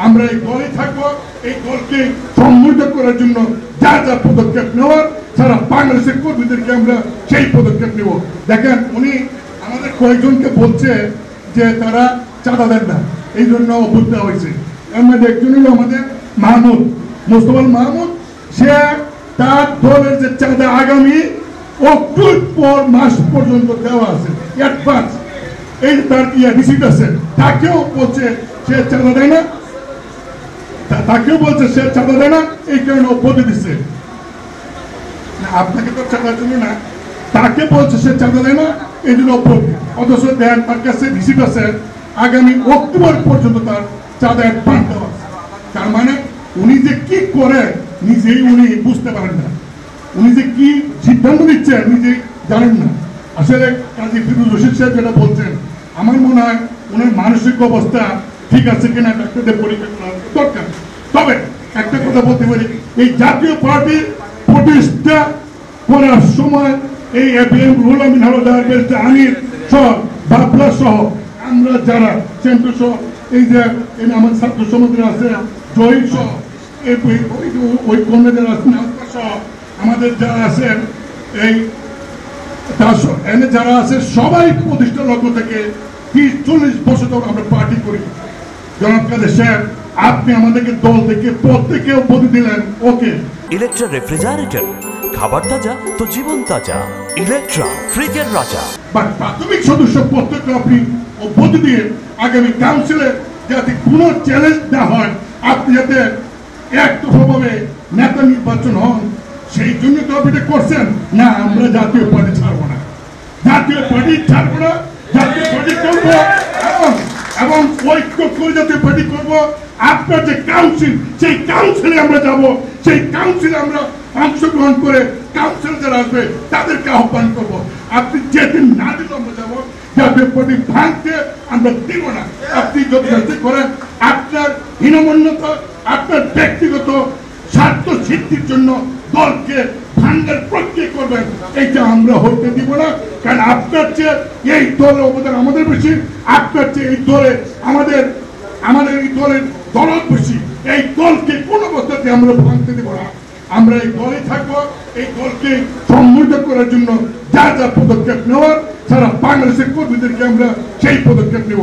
আমরা এই দলে থাকবো, এই দলকে সম্মিলিত করার জন্য যা যা পদক্ষেপ নেওয়ার সারা বাংলাদেশের কর্মীদেরকে আমরা সেই পদক্ষেপ নেব। দেখেন, উনি আমাদের কয়েকজনকে বলছে যে তারা চাঁদা দেন না, এই জন্য অভ্যুত্থ হয়েছে। এর মধ্যে একজন হলো আমাদের মাহমুদ, মোস্তফা মাহমুদ। সে তার দলের যে চাঁদা আগামী অক্টোবর মাস পর্যন্ত দেওয়া আছে অ্যাডভান্স, এই তার রিসিট আছে। তাকেও বলছে সে চাঁদা দেয় না, তাকেও বলছে সে চাঁদা দেয় না, এই কারণে অব্যাহতি দিচ্ছে। আপনাকে তো চাঁদার জন্য না, তাকে বলছে সে চাঁদা দেয় না, এই জন্য অব্যাহতি। অথচ দেন তার কাছে রিসিট আছে, আগামী অক্টোবর পর্যন্ত তার চাঁদা অ্যাডভান্স দেওয়া আছে। তার মানে উনি যে কি করে নিজেই উনি বুঝতে পারেন না, উনি যে কি সিদ্ধান্ত নিচ্ছেন নিজেই জানেন না। আসলে কাজী ফিরোজ রশিদ সাহেব যেটা বলছেন, আমার মনে হয় ওনার মানসিক অবস্থা ঠিক আছে কিনা ডাক্তারদের পরীক্ষা করা দরকার। তবে একটা কথা বলতে পারি, এই জাতীয় পার্টি প্রতিষ্ঠা করার সময় এই এবিএম রুহুল আমিন হাওলাদার, ব্যারিস্টার আমির সহ, বাবলা সহ, আমরা যারা সেন্ট্র সহ, এই যে আমার ছাত্র সমাজের আছে জহির সহ, ওই কর্মীদের সহ, আমাদের যারা আছেন এই এনে যারা আছে, সবাই প্রতিষ্ঠার লক্ষ্য থেকে 30-40 বছর ধরে আমরা পার্টি করি। জনাব কাদের সাহেব, আপনি আমাদেরকে দল থেকে প্রত্যেকে অব্যাহতি দিলেন, ওকে। ইলেকট্রা রেফ্রিজারেটর, খাবার তাজা তো জীবন তাজা। ইলেকট্রা, ফ্রিজের রাজা। প্রাথমিক সদস্য প্রত্যেককে আপনি অব্যাহতি দিয়ে আগামী কাউন্সিলে যাতে কোনো চ্যালেঞ্জ না হয়, আপনি যাতে একতরফাভাবে নেতা নির্বাচন হন, সেই জন্য তো আপনি এটা করছেন না। আমরা জাতীয় পার্টি ছাড়বো না, জাতীয় পার্টি ছাড়বো না, জাতীয় পার্টি করবো এবং ঐক্য করে জাতীয় পার্টি করবো। আপনার যে কাউন্সিল, সেই কাউন্সিলে আমরা যাব, সেই কাউন্সিলে আমরা অংশগ্রহণ করে কাউন্সিল যারা আসবে তাদেরকে আহ্বান করবো। আপনি যেদিন না দিল আমরা যাবো, জাতীয় পার্টি ভাঙতে আমরা দিব না। আপনি যদি করেন আপনার হীনমন্যতা, আপনার ব্যক্তিগত স্বার্থ সিদ্ধির জন্য দলকে ভাঙ্গার প্রক্রিয়া করবেন, এইটা আমরা হতে দিব না। কারণ আপনার চেয়ে এই দলের অবদান আমাদের বেশি, আপনার চেয়ে এই দলে আমাদের এই দলের দরদ বেশি। এই দলকে কোন অবস্থাতে আমরা ভাঙতে দেব না। আমরা এই দলে থাকবো, এই দলকে সম্মিলিত করার জন্য যা যা পদক্ষেপ নেওয়ার সারা বাংলাদেশের কর্মীদেরকে আমরা সেই পদক্ষেপ নেব।